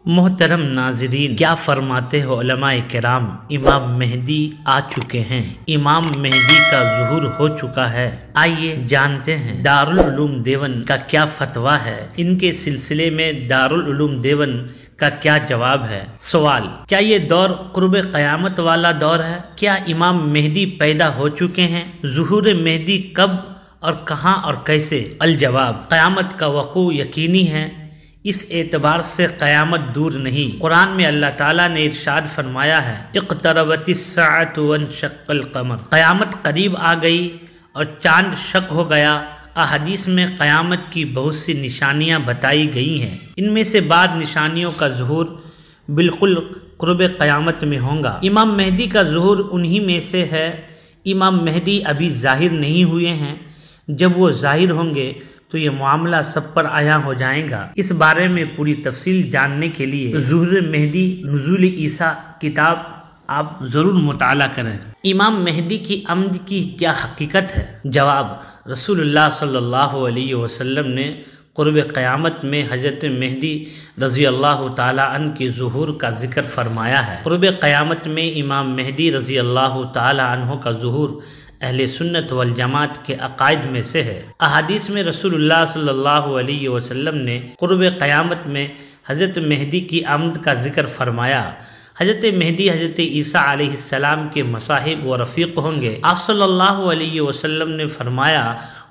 मोहतरम नाजरीन, क्या फरमाते हो उलमाए किराम। इमाम मेहदी आ चुके हैं। इमाम मेहदी का ज़ुहूर हो चुका है। आइए जानते हैं दारुल उलूम देवन का क्या फतवा है। इनके सिलसिले में दारुल उलूम देवन का क्या जवाब है। सवाल, क्या ये दौर कुर्ब क़यामत वाला दौर है? क्या इमाम मेहदी पैदा हो चुके हैं? ज़ुहूर मेहदी कब और कहाँ और कैसे? अल जवाब, क़यामत का वक़ू यकीनी है। इस एतबार से क़यामत दूर नहीं। कुरान में अल्लाह ताला ने इरशाद फरमाया है, इक़्तरबतिस्साअतु वन्शक़्क़ल क़मर, क़यामत करीब आ गई और चांद शक हो गया। अहदीस में क़यामत की बहुत सी निशानियां बताई गई हैं। इनमें से बाद निशानियों का ज़ुहूर बिल्कुल क़ुर्ब क़यामत में होगा। इमाम मेहदी का ज़ुहूर उन्हीं में से है। इमाम मेहदी अभी ज़ाहिर नहीं हुए हैं। जब वो ज़ाहिर होंगे तो ये मामला सब पर आया हो जाएगा। इस बारे में पूरी तफसील जानने के लिए ज़ुहूर मेहदी नुज़ूल ईसा किताब आप ज़रूर मुताला करें। इमाम मेहदी की आमद की क्या हकीकत है? जवाब, रसूलुल्लाह सल्लल्लाहु अलैहि वसल्लम ने क़ुर्ब क़यामत में हज़रत मेहदी रज़ी अल्लाह ताला अन्हु के ज़ुहूर का ज़िक्र फरमाया है। क़ुर्ब क़यामत में इमाम मेहदी रज़ी अल्लाह ताला अन्हु का ज़ुहूर अहले सुन्नत वल जमात के अकायद में से है। अहादीस में रसूलुल्लाह सल्लल्लाहु अलैहि वसल्लम ने क़ुर्ब क़यामत में हज़रत मेहदी की आमद का ज़िक्र फरमाया। हज़रत मेहदी हज़रत ईसा अलैहिस्सलाम के मसाहिब व रफ़ीक़ होंगे। आप सल्लल्लाहु अलैहि वसल्लम ने फरमाया,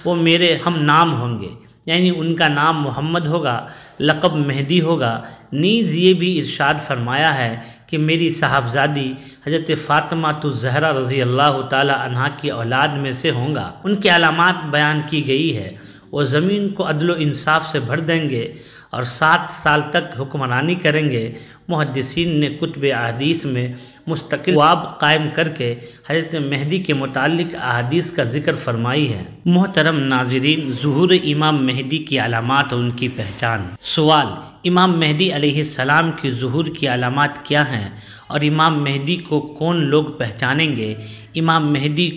वो मेरे हम नाम होंगे, यानी उनका नाम मोहम्मद होगा, लक़ब मेहदी होगा। नीज़ ये भी इरशाद फरमाया है कि मेरी साहबजादी हज़रत फ़ातिमा ज़हरा रज़ी अल्लाह ताला अन्हा की औलाद में से होंगे। उनकी अलामात बयान की गई है। वो ज़मीन को अदल व इंसाफ से भर देंगे और 7 साल तक हुक्मरानी करेंगे। मुहद्दिसीन ने कुतुब अहदीस में मुस्तकिल बाब कायम करके हज़रत मेहदी के मुतालिक अहदीस का ज़िक्र फरमाई है। मोहतरम नाज़रीन, ज़ुहूर इमाम मेहदी की अलामात और उनकी पहचान। सवाल, इमाम मेहदी अलैहिस्सलाम की ज़ुहूर की अलामात क्या हैं और इमाम मेहदी को कौन लोग पहचानेंगे? इमाम मेहदी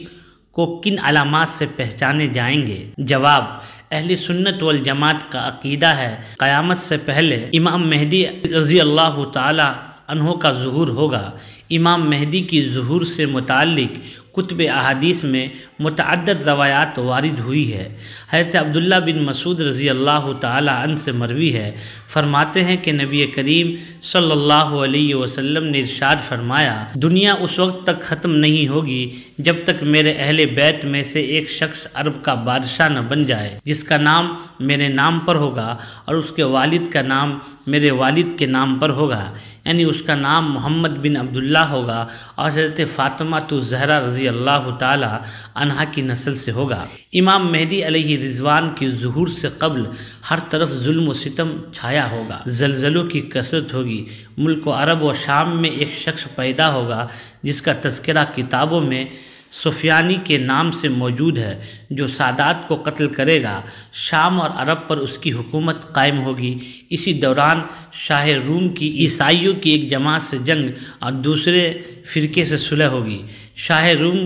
को किन अलामात से पहचाने जाएंगे? जवाब, अहले सुन्नत वल जमात का अकीदा है क़यामत से पहले इमाम मेहदी रज़ी अल्लाह ताला अन्हु का ज़ुहूर होगा। इमाम मेहदी की ज़ुहूर से मुताल्लिक़ कुतुब अहादीस में मुतअद्दिद रवायात वारिद हुई है। हज़रत अब्दुल्ला बिन मसूद रज़ी अल्लाह ताला अन्हु से मरवी है, फरमाते हैं कि नबी करीम सल्लल्लाहु अलैहि वसल्लम ने इरशाद फरमाया, दुनिया उस वक्त तक ख़त्म नहीं होगी जब तक मेरे अहले बैत में से एक शख्स अरब का बादशाह न बन जाए जिसका नाम मेरे नाम पर होगा और उसके वालिद का नाम मेरे वालिद के नाम पर होगा, यानी उसका नाम मोहम्मद बिन अब्दुल्ला होगा और हज़रत फ़ातिमा ज़हरा रज़ी अल्लाह ताला अन्हा की नस्ल से होगा। इमाम मेहदी अलैहि रिज़वान की ज़ुहूर से कब्ल हर तरफ जुल्म व सितम छाया होगा, ज़लज़लों की कसरत होगी। मुल्क अरब व शाम में एक शख्स पैदा होगा जिसका तज़किरा किताबों में सुफियानी के नाम से मौजूद है, जो सादात को कत्ल करेगा। शाम और अरब पर उसकी हुकूमत कायम होगी। इसी दौरान शाह रूम की ईसाइयों की एक जमात से जंग और दूसरे फ़िरके से सुलह होगी। शाह रूम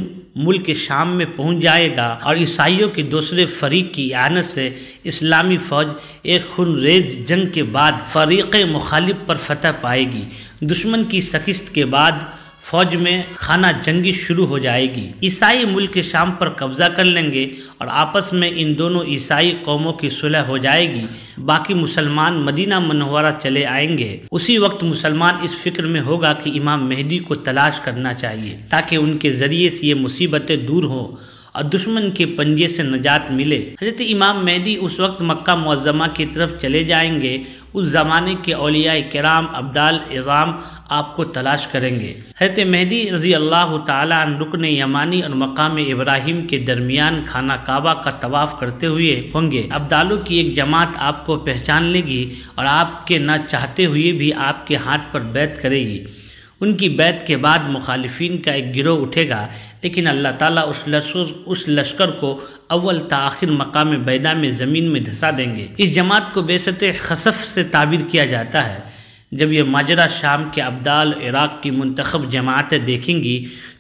मुल्क शाम में पहुंच जाएगा और ईसाइयों के दूसरे फरीक की आनत से इस्लामी फ़ौज एक खूनरेज़ जंग के बाद फ़रीक़ मुखालिफ पर फतह पाएगी। दुश्मन की शिकस्त के बाद फ़ौज में खाना जंगी शुरू हो जाएगी। ईसाई मुल्क शाम पर कब्ज़ा कर लेंगे और आपस में इन दोनों ईसाई कौमों की सुलह हो जाएगी। बाकी मुसलमान मदीना मुनव्वरा चले आएंगे। उसी वक्त मुसलमान इस फिक्र में होगा कि इमाम मेहदी को तलाश करना चाहिए ताकि उनके ज़रिए से ये मुसीबतें दूर हों और दुश्मन के पंजे से नजात मिले। हज़रत इमाम मेहदी उस वक्त मक्का मुअज़्ज़मा की तरफ चले जाएंगे। उस ज़माने के औलिया किराम अब्दाल इज़ाम आपको तलाश करेंगे। हज़रत मेहदी रज़ी अल्लाह ताला अन्हु रुकन यमानी और मकाम इब्राहिम के दरमियान खाना काबा का तवाफ़ करते हुए होंगे। अब्दालों की एक जमात आपको पहचान लेगी और आपके न चाहते हुए भी आपके हाथ पर बैत करेगी। उनकी बैत के बाद मुखालिफिन का एक गिरोह उठेगा, लेकिन अल्लाह ताला उस लश्कर को अव्वल ता आखिर मकाम बैदा में ज़मीन में धंसा देंगे। इस जमात को बेसत खसफ से ताबीर किया जाता है। जब ये माजरा शाम के अब्दाल इराक़ की मुंतखब जमातें देखेंगी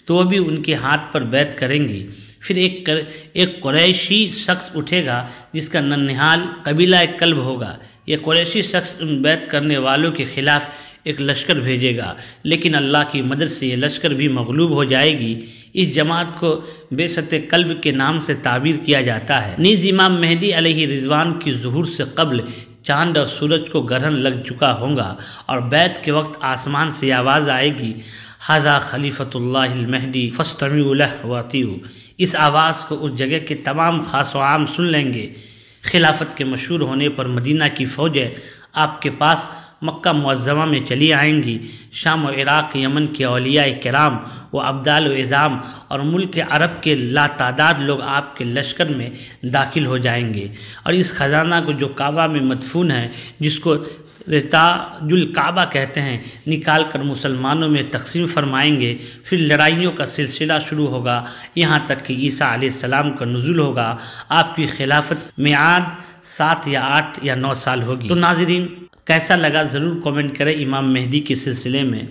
तो वह भी उनके हाथ पर बैत करेंगी। फिर एक कुरैशी शख्स उठेगा जिसका नन्हाल कबीला कल्ब होगा, ये कुरैशी शख्स उन बैत करने वालों के खिलाफ एक लश्कर भेजेगा, लेकिन अल्लाह की मदद से ये लश्कर भी मगलूब हो जाएगी। इस जमात को बेसत कल्ब के नाम से ताबीर किया जाता है। नीज़ इमाम मेहदी अलैहि रिज़वान की ज़ुहूर से कब्ल चांद और सूरज को ग्रहण लग चुका होगा और बैत के वक्त आसमान से आवाज़ आएगी, हाज़ा खलीफतुल्लाहिल महदी फस्तमिऊ लह वातिऊ। इस आवाज़ को उस जगह के तमाम खास व आम सुन लेंगे। खिलाफत के मशहूर होने पर मदीना की फ़ौजें आपके पास मक्का मुअज़्ज़मा में चली आएंगी। शाम और इराक़ यमन के औलिया किराम व अब्दाल व इज़ाम और मुल्क अरब के लातादाद लोग आपके लश्कर में दाखिल हो जाएंगे और इस ख़जाना को जो काबा में मदफून है, जिसको ताजुल काबा कहते हैं, निकाल कर मुसलमानों में तकसीम फरमाएंगे। फिर लड़ाइयों का सिलसिला शुरू होगा, यहाँ तक कि ईसा अलैहिस्सलाम का नुज़ूल होगा। आपकी खिलाफत मियाद 7 या 8 या 9 साल होगी। तो नाज़रीन, कैसा लगा ज़रूर कमेंट करें इमाम मेहदी के सिलसिले में।